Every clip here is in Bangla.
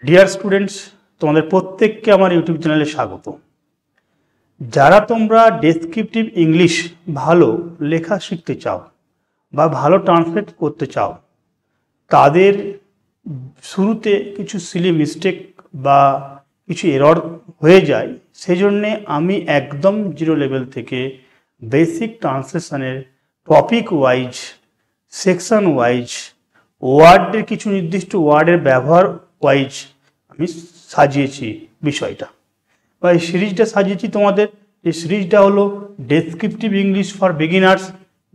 ডিয়ার স্টুডেন্টস, তোমাদের প্রত্যেককে আমার ইউটিউব চ্যানেলে স্বাগত। যারা তোমরা ডেসক্রিপটিভ ইংলিশ ভালো লেখা শিখতে চাও বা ভালো ট্রান্সলেট করতে চাও, তাদের শুরুতে কিছু সিলি মিস্টেক বা কিছু এরর হয়ে যায়, সেই জন্যে আমি একদম জিরো লেভেল থেকে বেসিক ট্রান্সলেশনের টপিক ওয়াইজ, সেকশন ওয়াইজ, ওয়ার্ডের কিছু নির্দিষ্ট ওয়ার্ডের ব্যবহার ওয়াইজ আমি সাজিয়েছি বিষয়টা, বা এই সিরিজটা সাজিয়েছি তোমাদের। এই সিরিজটা হলো ডেসক্রিপটিভ ইংলিশ ফর বিগিনার্স,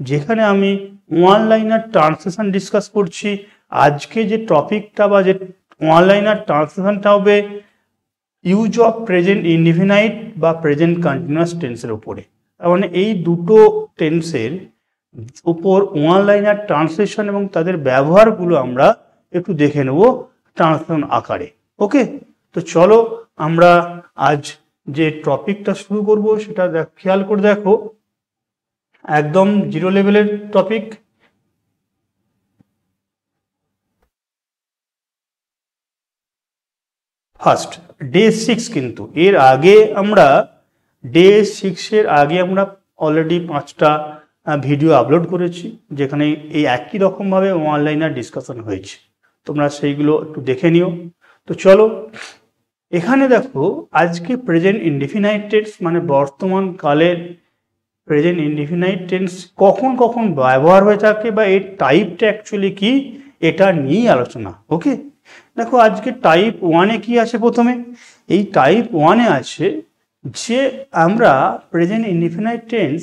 যেখানে আমি ওয়ান লাইনার ট্রান্সলেশন ডিসকাস করছি। আজকে যে টপিকটা বা যে ওয়ান লাইনার ট্রান্সলেশনটা হবে ইউজ অফ প্রেজেন্ট ইনডিফিনাইট বা প্রেজেন্ট কন্টিনিউয়াস টেন্সের উপরে। তার মানে এই দুটো টেন্সের উপর ওয়ান লাইনার ট্রান্সলেশন এবং তাদের ব্যবহারগুলো আমরা একটু দেখে নেব ট্রান্সলেশন আকারে। ওকে, তো চলো আমরা আজ যে টপিকটা শুরু করব সেটা খেয়াল করে দেখো, একদম জিরো লেভেলের টপিক। ফার্স্ট ডে 6, কিন্তু এর আগে আমরা ডে 6-এর আগে আমরা অলরেডি 5টা ভিডিও আপলোড করেছি, যেখানে এই একই রকমভাবে অনলাইনার ডিসকাশন হয়েছে। তোমরা সেইগুলো একটু দেখে নিও। তো চলো, এখানে দেখো আজকে প্রেজেন্ট ইনডিফিনাইট টেন্স মানে বর্তমান কালের প্রেজেন্ট ইনডিফিনাইট টেন্স কখন কখন ব্যবহার হয়ে থাকে বা এর টাইপটা অ্যাকচুয়ালি কি, এটা নিয়েই আলোচনা। ওকে, দেখো আজকে টাইপ 1-এ কি আছে। প্রথমে এই টাইপ 1-এ আছে যে আমরা প্রেজেন্ট ইনডিফিনাইট টেন্স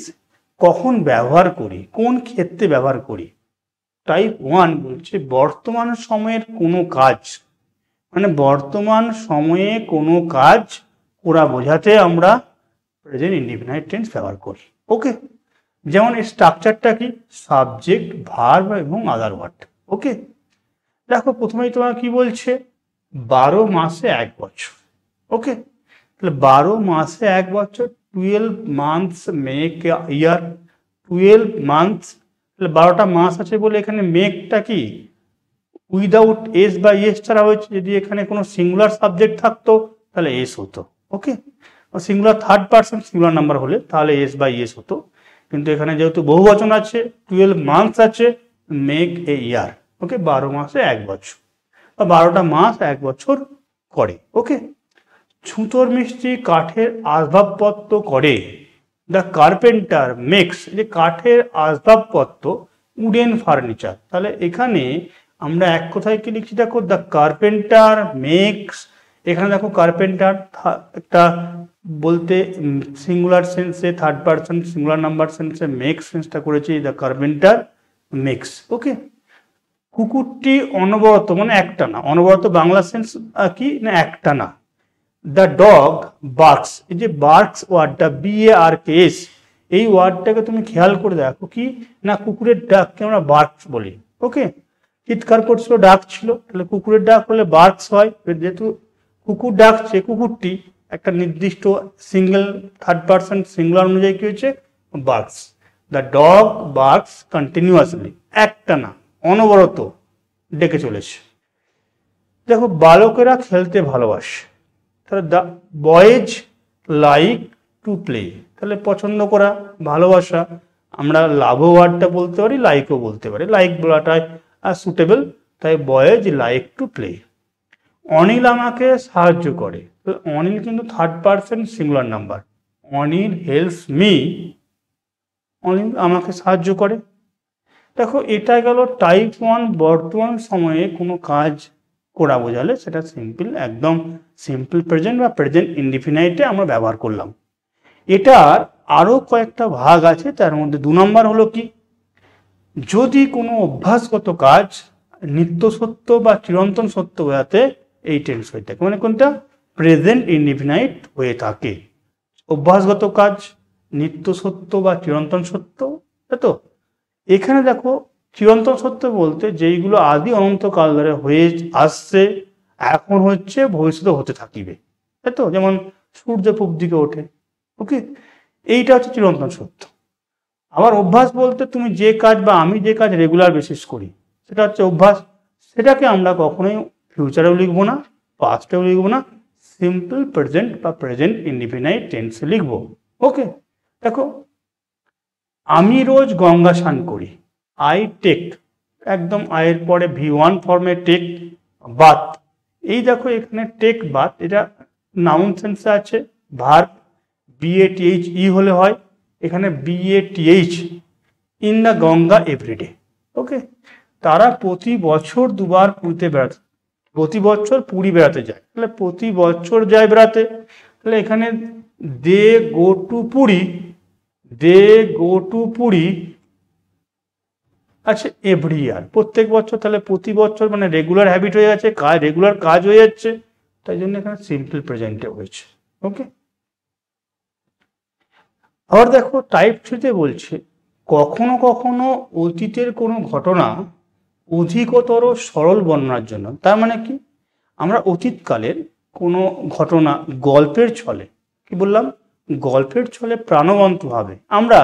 কখন ব্যবহার করি, কোন ক্ষেত্রে ব্যবহার করি। টাইপ 1 বলছে বর্তমান সময়ের কোনো কাজ, মানে বর্তমান সময়ে কোনো কাজ করা বোঝাতে আমরা প্রেজেন্ট ইনডিফিনাইট টেন্স ব্যবহার করি। ওকে, যেমন এর স্ট্রাকচারটা কি, সাবজেক্ট, ভার্ব এবং আদার ওয়ার্ড। ওকে, দেখো প্রথমেই তোমার কি বলছে, 12 মাসে 1 বছর। ওকে, তাহলে 12 মাসে 1 বছর, 12 মান্থস মেক ইয়ার। 12 মান্থস, তাহলে 12টা মাস আছে বলে এখানে মেকটা কি উইদাউট এস বা এস ছাড়া হয়েছে। যদি এখানে কোনো সিঙ্গুলার সাবজেক্ট থাকতো তাহলে এস হতো। Okay, singular third person singular number হলে তাহলে এস বা এস হতো, কিন্তু এখানে যেহেতু বহু বচন আছে, 12 মান্থস আছে, মেক এ ইয়ার। ওকে, 12 মাসে 1 বছর বা 12টা মাস 1 বছর করে। ওকে, ছুতোর মিস্ত্রি কাঠের আসবাবপত্র করে। দ্য কার্পেন্টার মেক্স, যে কাঠের আসবাবপত্র, উডেন ফার্নিচার। তাহলে এখানে আমরা এক কথায় কি লিখছি, দেখো দ্য কার্পেন্টার মেক্স। এখানে দেখো কার্পেন্টার একটা বলতে সিঙ্গুলার সেন্সে, থার্ড পার্সন সিঙ্গুলার নাম্বার সেন্সে মেক্স সেন্সটা করেছি, দ্য কার্পেন্টার মেক্স। ওকে, কুকুরটি অনবরত, মানে একটা না, অনবরত বাংলা সেন্স কি না, একটা না। দ্য ডগ বার্কস, এই যে বার্কস ওয়ার্ডটা, BARKS, এই ওয়ার্ডটাকে তুমি খেয়াল করে দেখো কি না, কুকুরের ডাককে আমরা বার্কস বলি। ওকে, চিৎকার করছিল, ডাক ছিল, তাহলে কুকুরের ডাক হলে বার্কস হয়। যেহেতু কুকুর ডাকছে, কুকুরটি একটা নির্দিষ্ট সিঙ্গেল থার্ড পার্সন সিঙ্গুলার অনুযায়ী কি হয়েছে, barks. The dog barks continuously, একটা না, অনবরত ডেকে চলেছে। দেখো বালকেরা খেলতে ভালোবাসে, তাহলে the boys like to play. তাহলে পছন্দ করা, ভালোবাসা, আমরা লাভ ওয়ার্ডটা বলতে পারি, লাইকও বলতে পারি, লাইক বলাটাই সুটেবল, তাই boys like to play. Anil আমাকে সাহায্য করে, অনিল কিন্তু third person singular number, Anil helps me, Anil আমাকে সাহায্য করে। দেখো এটা গেল টাইপ 1 বর্তমান সময়ে কোনো কাজ করা বোঝালে সেটা সিম্পল, একদম সিম্পল প্রেজেন্ট বা প্রেজেন্ট ইনডিফিনাইটে আমরা ব্যবহার করলাম। এটার আরও কয়েকটা ভাগ আছে, তার মধ্যে 2 নম্বর হলো কি, যদি কোনো অভ্যাসগত কাজ নিত্য সত্য বা চিরন্তন সত্য বোঝাতে এই টেন্স হয়ে থাকে, মানে কোনটা প্রেজেন্ট ইনডিফিনাইট হয়ে থাকে। অভ্যাসগত কাজ, নিত্য সত্য বা চিরন্তন সত্য, তাই তো। এখানে দেখো চিরন্তন সত্য বলতে যেইগুলো আদি অনন্তকাল ধরে হয়ে আসছে, এখন হচ্ছে, ভবিষ্যতে হতে থাকিবে, তাই তো। যেমন সূর্য পূব দিকে ওঠে। ওকে, এইটা হচ্ছে চিরন্তন সত্য। আবার অভ্যাস বলতে তুমি যে কাজ বা আমি যে কাজ রেগুলার বেসিস করি, সেটা হচ্ছে অভ্যাস। সেটাকে আমরা কখনোই ফিউচারেও লিখবো না, পাস্টেও লিখবো না, সিম্পল প্রেজেন্ট বা প্রেজেন্ট ইনডিফিনাইট টেন্সে লিখবো। ওকে, দেখো আমি রোজ গঙ্গা স্নান করি, আই টেক, একদম আয়ের পরে V1 ফর্মে টেক বাথ। এই দেখো এখানে টেক বাথ, এটা নাউন সেন্সে আছে, ভার্ব BATHE হলে হয়, এখানে BATH, in the Ganga everyday. Okay, তারা প্রতি বছর দুবার পুরীতে বেড়াতে, প্রতি বছর পুরী বেড়াতে যায়, তাহলে প্রতি বছর যায় বেড়াতে, তাহলে এখানে they go to Puri, they go to Puri আচ্ছা এভরি ইয়ার, প্রত্যেক বছর, তাহলে প্রতি বছর মানে রেগুলার হ্যাবিট হয়ে যাচ্ছে, কাজ রেগুলার কাজ হয়ে যাচ্ছে, তাই জন্য এখানে সিম্পল প্রেজেন্টে হয়েছে। ওকে, আবার দেখো টাইপ 3-তে বলছে কখনো কখনো অতীতের কোনো ঘটনা অধিকতর সরল বর্ণনার জন্য। তার মানে কি, আমরা অতীতকালের কোনো ঘটনা গল্পের ছলে, কি বললাম, গল্পের ছলে প্রাণবন্তভাবে আমরা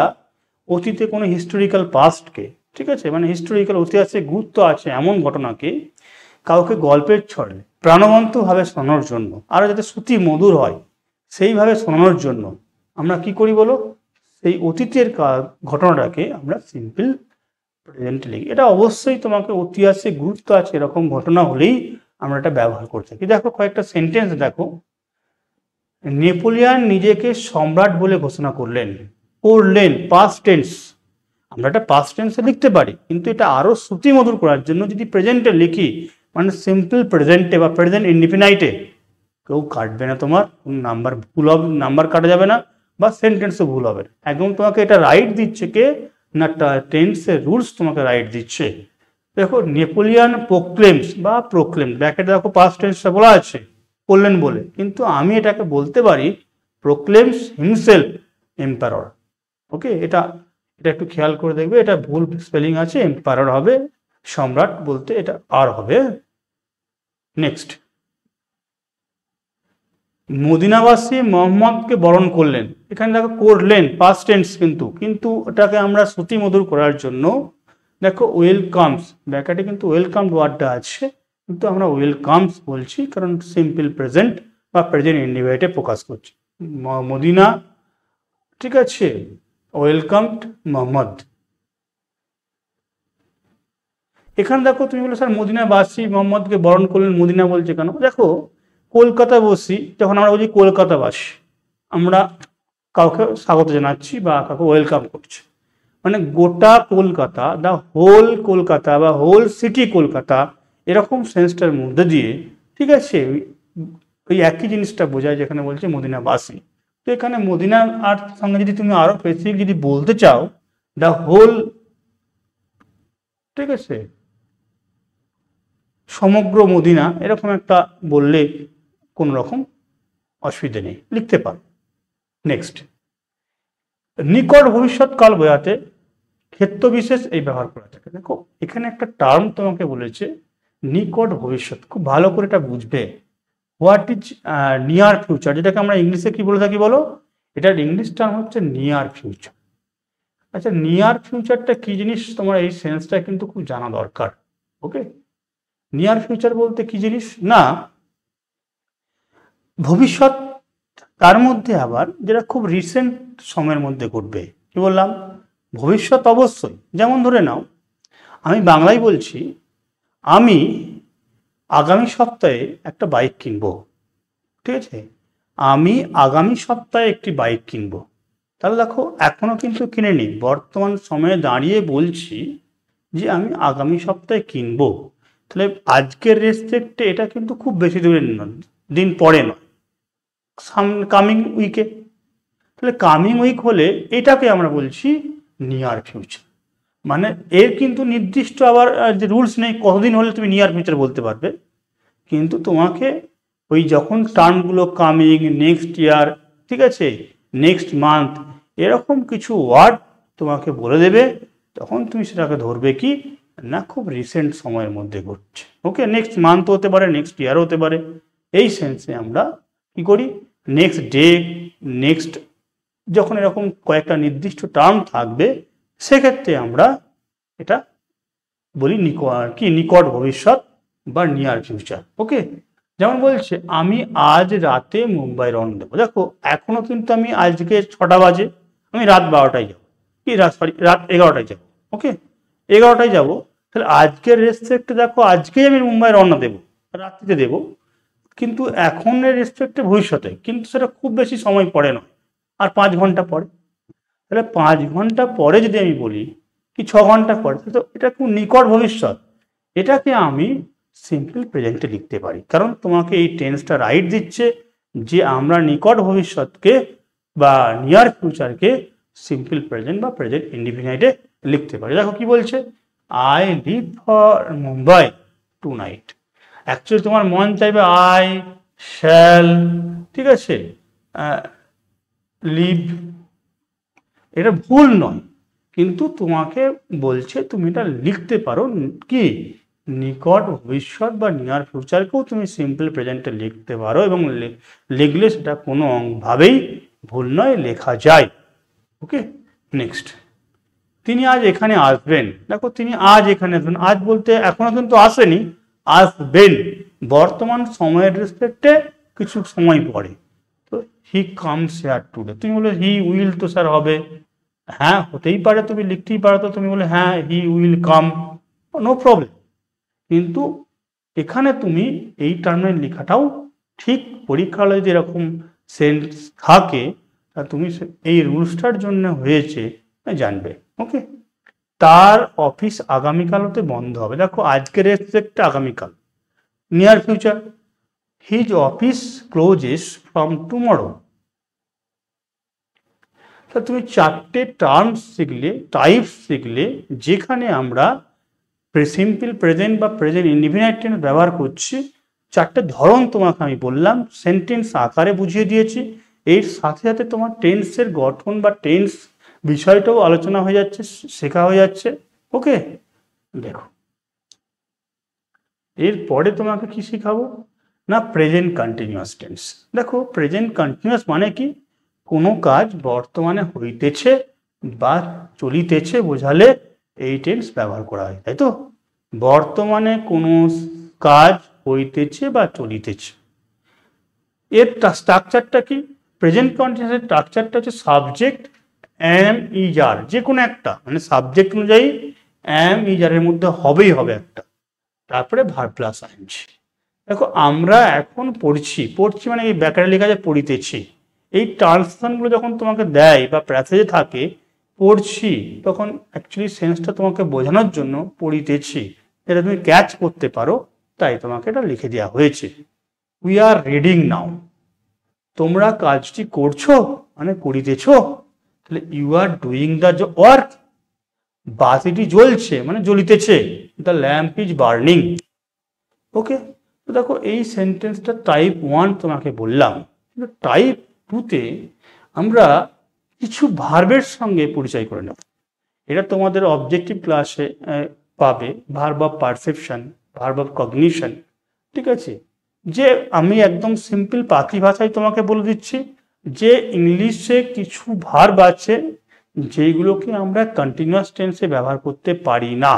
অতীতে কোনো হিস্টোরিক্যাল পাস্টকে, ঠিক আছে, মানে হিস্টোরিক্যাল ঐতিহাসিক গুরুত্ব আছে এমন ঘটনাকে কাউকে গল্পের ছলে প্রাণবন্তভাবে শোনানোর জন্য, আর যাতে শ্রুতি মধুর হয় সেইভাবে শোনানোর জন্য আমরা কি করি বলো, সেই অতীতের ঘটনাটাকে আমরা সিম্পল প্রেজেন্টে লিখি। এটা অবশ্যই তোমাকে ঐতিহাসিক গুরুত্ব আছে এরকম ঘটনা হলেই আমরা এটা ব্যবহার করতে থাকি। দেখো কয়েকটা সেন্টেন্স দেখো, নেপোলিয়ান নিজেকে সম্রাট বলে ঘোষণা করলেন, করলেন পাস্ট টেন্স, আমরা এটা পাস্ট টেন্সে লিখতে পারি, কিন্তু এটা আরো শ্রুতিমধুর করার জন্য যদি প্রেজেন্টে লিখি, মানে সিম্পল প্রেজেন্টে বা প্রেজেন্ট ইনডিফিনাইটে, কেউ কাটবে না, তোমার নাম্বার ভুল হবে, নাম্বার কাটা যাবে না, বা সেন্টেন্সও ভুল হবে না, একদম তোমাকে এটা রাইট দিচ্ছে কে না, টেন্সের রুলস তোমাকে রাইট দিচ্ছে। দেখো নেপোলিয়ান প্রোক্লেমস বা প্রোক্লেম, ব্র্যাকেটে দেখো পাস্ট টেন্সটা বলা আছে করলেন বলে, কিন্তু আমি এটাকে বলতে পারি প্রোক্লেমস হিমসেলফ এম্পারর। ওকে, এটা এটা একটু খেয়াল করে দেখবে, এটা ভুল স্পেলিং আছে, এম্পারর হবে, সম্রাট বলতে এটা আর হবে। নেক্সট, মদিনাবাসী মোহাম্মদকে বরণ করলেন, এখানে দেখো করলেন পাস্ট টেন্স, কিন্তু এটাকে আমরা শ্রুতিমধুর করার জন্য দেখো ওয়েলকামস, ব্র্যাকেটে কিন্তু ওয়েলকাম ওয়ার্ডটা আছে, কিন্তু আমরা ওয়েলকামস বলছি কারণ সিম্পল প্রেজেন্ট বা প্রেজেন্ট ইনডিফিনাইটে প্রকাশ করছি। মদিনা, ঠিক আছে, ওয়েলকামড মোহাম্মদ। এখানে দেখো তুমি বলে স্যার মদিনাবাসী মোহাম্মদকে বরণ করলেন, মদিনা বলছে কেন, দেখো কলকাতাবাসী, যখন আমরা বলছি কলকাতাবাসী, আমরা কাউকে স্বাগত জানাচ্ছি বা কাউকে ওয়েলকাম করছি, মানে গোটা কলকাতা, দ্য হোল কলকাতা বা হোল সিটি কলকাতা, এরকম সেন্সটার মধ্যে দিয়ে, ঠিক আছে, ওই একই জিনিসটা বোঝায় যেখানে বলছে মদিনাবাসী। তো এখানে মদিনা আর সঙ্গে যদি তুমি আরো স্পেসিফিক যদি বলতে চাও দ্য হোল, ঠিক আছে, সমগ্র মদিনা, এরকম একটা বললে কোন রকম অসুবিধা নেই, লিখতে পারো। নেক্সট, নিকট ভবিষ্যৎকাল বোঝাতে ক্ষেত্র বিশেষ এই ব্যবহার করা থাকে। দেখো এখানে একটা টার্ম তোমাকে বলেছে নিকট ভবিষ্যৎ, খুব ভালো করে এটা বুঝবে। হোয়াট ইজ নিয়ার ফিউচার, যেটাকে আমরা ইংলিশে কি বলে থাকি বলো, এটার ইংলিশ টার্ম হচ্ছে নিয়ার ফিউচার। আচ্ছা নিয়ার ফিউচারটা কি জিনিস, তোমার এই সেন্সটা কিন্তু খুব জানা দরকার। ওকে, নিয়ার ফিউচার বলতে কি জিনিস না, ভবিষ্যৎ, তার মধ্যে আবার যেটা খুব রিসেন্ট সময়ের মধ্যে ঘটবে। কি বললাম, ভবিষ্যৎ অবশ্যই, যেমন ধরে নাও আমি বাংলায় বলছি আমি আগামী সপ্তাহে একটা বাইক কিনবো, ঠিক আছে, আমি আগামী সপ্তাহে একটি বাইক কিনবো, তাহলে দেখো এখনো কিন্তু কিনে নিই, বর্তমান সময়ে দাঁড়িয়ে বলছি যে আমি আগামী সপ্তাহে কিনবো, তাহলে আজকের রেসপেক্টে এটা কিন্তু খুব বেশি দূরের দিন পরে নয়, কামিং উইকে, তাহলে কামিং উইক হলে এটাকে আমরা বলছি নিয়ার ফিউচার। মানে এর কিন্তু নির্দিষ্ট আবার যে রুলস নেই কতদিন হলে তুমি নিয়ার ফিউচার বলতে পারবে, কিন্তু তোমাকে ওই যখন টার্মগুলো কামিং, নেক্সট ইয়ার, ঠিক আছে, নেক্সট মান্থ, এরকম কিছু ওয়ার্ড তোমাকে বলে দেবে, তখন তুমি সেটাকে ধরবে কি না খুব রিসেন্ট সময়ের মধ্যে ঘটছে। ওকে, নেক্সট মান্থ হতে পারে, নেক্সট ইয়ার হতে পারে, এই সেন্সে আমরা কি করি, নেক্সট ডে, নেক্সট, যখন এরকম কয়েকটা নির্দিষ্ট টার্ম থাকবে সেক্ষেত্রে আমরা এটা বলি নিকট ভবিষ্যৎ বা নিয়ার ফিউচার। ওকে, যেমন বলছে আমি আজ রাতে মুম্বাই রওনা দেবো। দেখো এখনো কিন্তু আমি আজকে 6টা বাজে, আমি রাত 12টায় যাবো, কি রাত 11টায় যাবো। ওকে, 11টায় যাবো, তাহলে আজকের রেসপেক্টে দেখো আজকেই আমি মুম্বাই রওনা দেবো, রাত্রিতে দেবো, কিন্তু এখনের রেসপেক্টে ভবিষ্যতে, কিন্তু সেটা খুব বেশি সময় পরে নয়, আর 5 ঘন্টা পরে। তাহলে 5 ঘন্টা পরে যদি আমি বলি কি 6 ঘন্টা পরে, তো এটা খুব নিকট ভবিষ্যৎ। এটাকে আমি সিম্পল প্রেজেন্টে লিখতে পারি, কারণ তোমাকে এই টেন্সটা রাইট দিচ্ছে যে আমরা নিকট ভবিষ্যৎকে বা নিয়ার ফিউচারকে সিম্পল প্রেজেন্ট বা প্রেজেন্ট ইনডিফিনাইটে লিখতে পারি। দেখো কি বলছে, I live for Mumbai tonight. Actually তোমার মন চাইবে আই শ্যাল, ঠিক আছে, লিভ, এটা ভুল নয়, কিন্তু তোমাকে বলছে তুমি এটা লিখতে পারো কি নিকট ভবিষ্যৎ বা নিয়ার ফিউচারকেও তুমি সিম্পল প্রেজেন্টে লিখতে পারো, এবং লিখলে সেটা কোনো ভাবেই ভুল নয়, লেখা যায়। ওকে, নেক্সট, তিনি আজ এখানে আসবেন। দেখো তিনি আজ এখানে আসবেন, আজ বলতে এখনো কিন্তু আসেনি, আসবেন বর্তমান সময়ের রেসপেক্টে কিছু সময় পরে। তো হি কামস হিয়ার টুডে, তুমি বলে হি উইল, তো স্যার হবে, হ্যাঁ হতেই পারে, তুমি লিখতেই পারো, তো তুমি বলে হ্যাঁ he will come, no problem. কিন্তু এখানে তুমি এই টার্মে লেখাটাও ঠিক, পরীক্ষা হলে যদি এরকম সেন্স থাকে তা তুমি এই রুলসটার জন্য হয়েছে জানবে। ওকে, তার অফিস আগামীকাল হতে বন্ধ হবে। দেখো আজকের রেসপেক্টে আগামীকাল, near future, his office clauses from tomorrow. তা তুমি 4টে টার্মস শিখলে, টাইপস শিখলে, যেখানে আমরা সিম্পল প্রেজেন্ট বা প্রেজেন্ট ইনডিফিনাইট টেন্স ব্যবহার করছি। 4টে ধরন তোমাকে আমি বললাম, সেন্টেন্স আকারে বুঝিয়ে দিয়েছি, এর সাথে সাথে তোমার টেন্সের গঠন বা টেন্স বিষয়টাও আলোচনা হয়ে যাচ্ছে, শেখা হয়ে যাচ্ছে। ওকে, দেখো এরপরে তোমাকে কি শেখাবো না, প্রেজেন্ট কন্টিনিউয়াস টেন্স। দেখো প্রেজেন্ট কন্টিনিউয়াস মানে কি, কোনো কাজ বর্তমানে হইতেছে বা চলিতেছে বোঝালে এই টেন্স ব্যবহার করা হয়, তাই তো। বর্তমানে কোনো কাজ হইতেছে বা চলিতেছে, এর স্ট্রাকচারটা কি, প্রেজেন্ট কন্টিনিউয়াসের স্ট্রাকচারটা হচ্ছে সাবজেক্ট এম ইজার, যে কোনো একটা, মানে সাবজেক্ট অনুযায়ী এম ইজারের মধ্যে হবেই হবে একটা, তারপরে ভার্ব প্লাস আইএনজি। দেখো আমরা এখন পড়ছি মানে এই ব্যাকারে লেখা যায় পড়িতেছি, এই ট্রান্সলেশনগুলো যখন তোমাকে দেয় বা প্যাসেজে থাকে পড়ছি, তখন অ্যাকচুয়ালি সেন্সটা তোমাকে বোঝানোর জন্য পড়িতেছি, এটা তুমি ক্যাচ করতে পারো, তাই তোমাকে এটা লিখে দেওয়া হয়েছে। উই আর রিডিং নাও, তোমরা কাজটি করছো মানে করিতেছ, তাহলে you are doing the work, বাতিটি জ্বলছে মানে জ্বলিতেছে, the lamp is burning. Okay, তো দেখো এই সেন্টেন্সটা টাইপ 1 তোমাকে বললাম, টাইপ 2তে আমরা কিছু ভার্বের সঙ্গে পরিচয় করে নেব। এটা তোমাদের অবজেক্টিভ ক্লাসে পাবে, verb of perception, verb of cognition, ঠিক আছে। যে আমি একদম সিম্পল পাখি ভাষায় তোমাকে বলে দিচ্ছি যে ইংলিশে কিছু ভার্ব আছে যেগুলোকে আমরা কন্টিনিউয়াস টেন্সে ব্যবহার করতে পারি না।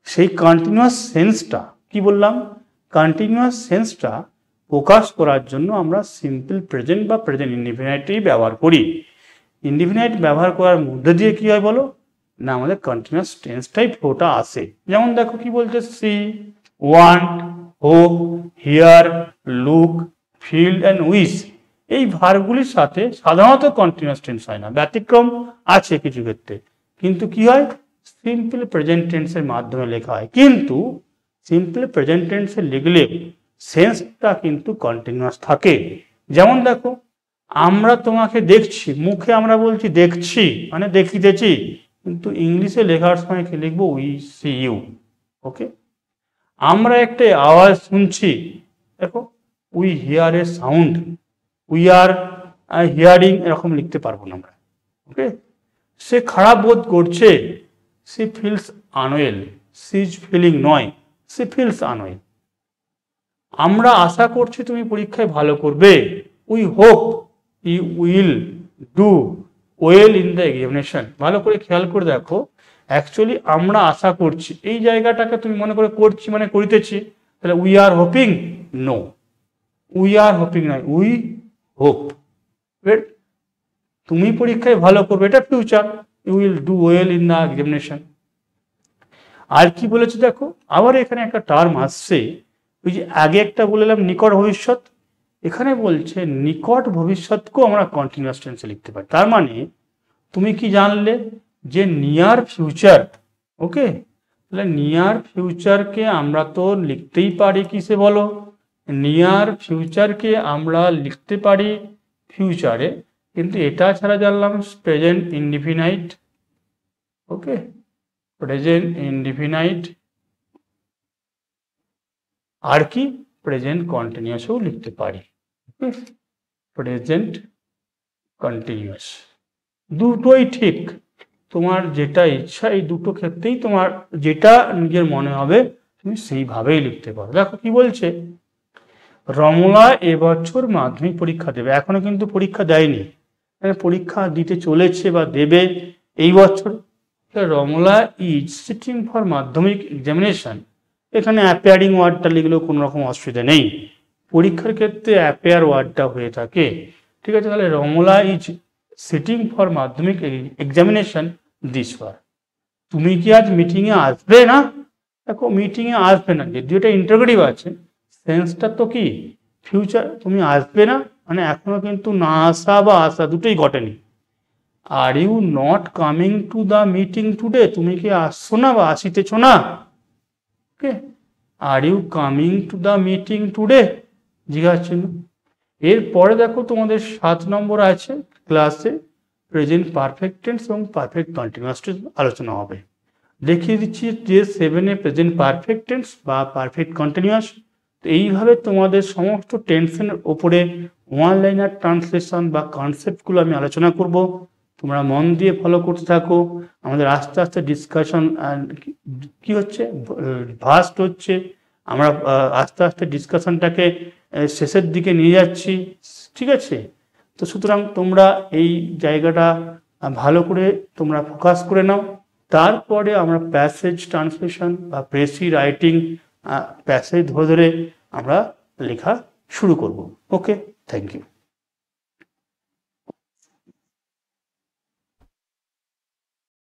সেই কন্টিনিউয়াস সেন্সটা কি বললাম, কন্টিনিউয়াস সেন্সটা প্রকাশ করার জন্য আমরা সিম্পল প্রেজেন্ট বা প্রেজেন্ট ইনডিফিনাইটই ব্যবহার করি। ইনডিফিনাইট ব্যবহার করার মধ্যে দিয়ে কি হয় বলো না, আমাদের কন্টিনিউয়াস টেন্সটাই ফ্লোটা আসে। যেমন দেখো কি বলছে, see, want, hope, hear, look, feel and wish, এই ভার্বগুলির সাথে সাধারণত কন্টিনিউয়াস টেন্স হয় না, ব্যতিক্রম আছে কিছু ক্ষেত্রে, কিন্তু কি হয় সিম্পল প্রেজেন্ট টেন্সের মাধ্যমে লেখা হয়। কিন্তু সিম্পল প্রেজেন্ট টেন্সে লিখলে সেন্সটা কিন্তু কন্টিনিউয়াস থাকে। যেমন দেখো আমরা তোমাকে দেখছি, মুখে আমরা বলছি দেখছি মানে দেখিতেছি, কিন্তু ইংলিশে লেখার সময় কি লিখবো, উই সি ইউ। ওকে, আমরা একটা আওয়াজ শুনছি, দেখো we here a sound, we are hearing, এরকম লিখতে পারবো না আমরা। ওকে, সে খারাপ বোধ করছে, she feels unwell, she is feeling নয়, সি ফিলস আনওয়েল। আমরা আশা করছি তুমি পরীক্ষায় ভালো করবে, we hope you will do well in the examination. ভালো করে খেয়াল করে দেখো, অ্যাকচুয়ালি আমরা আশা করছি, এই জায়গাটাকে তুমি মনে করে করছি মানে করিতেছি, তাহলে we are hoping no, we are hoping নয়, উই হোপ। তুমি পরীক্ষায় ভালো করবে, এটা future, you will do well in the examination. আর কি বলেছে দেখো, আবার এখানে একটা টার্ম আসছে, ওই যে আগে একটা বললাম নিকট ভবিষ্যৎ, এখানে বলছে নিকট ভবিষ্যৎকেও আমরা কন্টিনিউয়াস টেন্সে লিখতে পারি। তার মানে তুমি কি জানলে যে নিয়ার ফিউচার, ওকে, তাহলে নিয়ার ফিউচারকে আমরা তো লিখতেই পারি কিসে বলো, নিয়ার ফিউচারকে আমরা লিখতে পারি ফিউচারে, কিন্তু এটা ছাড়া জানলাম প্রেজেন্ট ইনডিফিনাইট, ওকে, প্রেজেন্ট ইনডিফিনাইট, আর কি প্রেজেন্ট কন্টিনিউয়াসও লিখতে পারি, প্রেজেন্ট কন্টিনিউয়াস। দুটোই ঠিক, তোমার যেটা ইচ্ছা এই দুটো ক্ষেত্রেই তোমার যেটা নিজের মনে হবে তুমি সেইভাবেই লিখতে পারো। দেখো কি বলছে, রমলা এবছর মাধ্যমিক পরীক্ষা দেবে, এখনো কিন্তু পরীক্ষা দেয়নি, পরীক্ষা দিতে চলেছে বা দেবে এই বছর। রমলা ইজ সিটিং ফর মাধ্যমিক এক্সামিনেশন, এখানে অ্যাপিয়ারিং ওয়ার্ডটা লিখলেও কোনো রকম অসুবিধা নেই, পরীক্ষার ক্ষেত্রে অ্যাপিয়ার ওয়ার্ডটা হয়ে থাকে, ঠিক আছে। তাহলে রমলা ইজ সিটিং ফর মাধ্যমিক এক্সামিনেশন দিস বার। তুমি কি আজ মিটিংয়ে আসবে না? দেখো মিটিংয়ে আসবে না, যদিও এটা ইন্টারোগেটিভ আছে, সেন্সটা তো কি ফিউচার, তুমি আসবে না মানে এখনো কিন্তু না আসা বা আসা দুটোই ঘটেনি। Are you not coming to the meeting today, তুমি কি আসছো না বা আসিতেছ না, okay. Are you coming to the meeting today, জিজ্ঞাসা। এরপরে দেখো তোমাদের 7 নম্বর আছে ক্লাসে প্রেজেন্ট পারফেক্ট টেন্স এবং পারফেক্ট কন্টিনিউয়াস টেন্স আলোচনা হবে। দেখিয়ে দিচ্ছি যে 7-এ প্রেজেন্ট পারফেক্ট টেন্স বা পারফেক্ট কন্টিনিউয়াস, তো এইভাবে তোমাদের সমস্ত টেন্সের ওপরে ওয়ান লাইনার ট্রান্সলেশন বা কনসেপ্টগুলো আমি আলোচনা করব, তোমরা মন দিয়ে ফলো করতে থাকো। আমাদের আস্তে আস্তে ডিসকাশন কি হচ্ছে, ভাস্ট হচ্ছে, আমরা আস্তে আস্তে ডিসকাশনটাকে শেষের দিকে নিয়ে যাচ্ছি, ঠিক আছে। তো সুতরাং তোমরা এই জায়গাটা ভালো করে তোমরা ফোকাস করে নাও, তারপরে আমরা প্যাসেজ ট্রান্সলেশন বা প্রেসি রাইটিং প্যাসেজ ধরে ধরে আমরা লেখা শুরু করব। ওকে, থ্যাংক ইউ।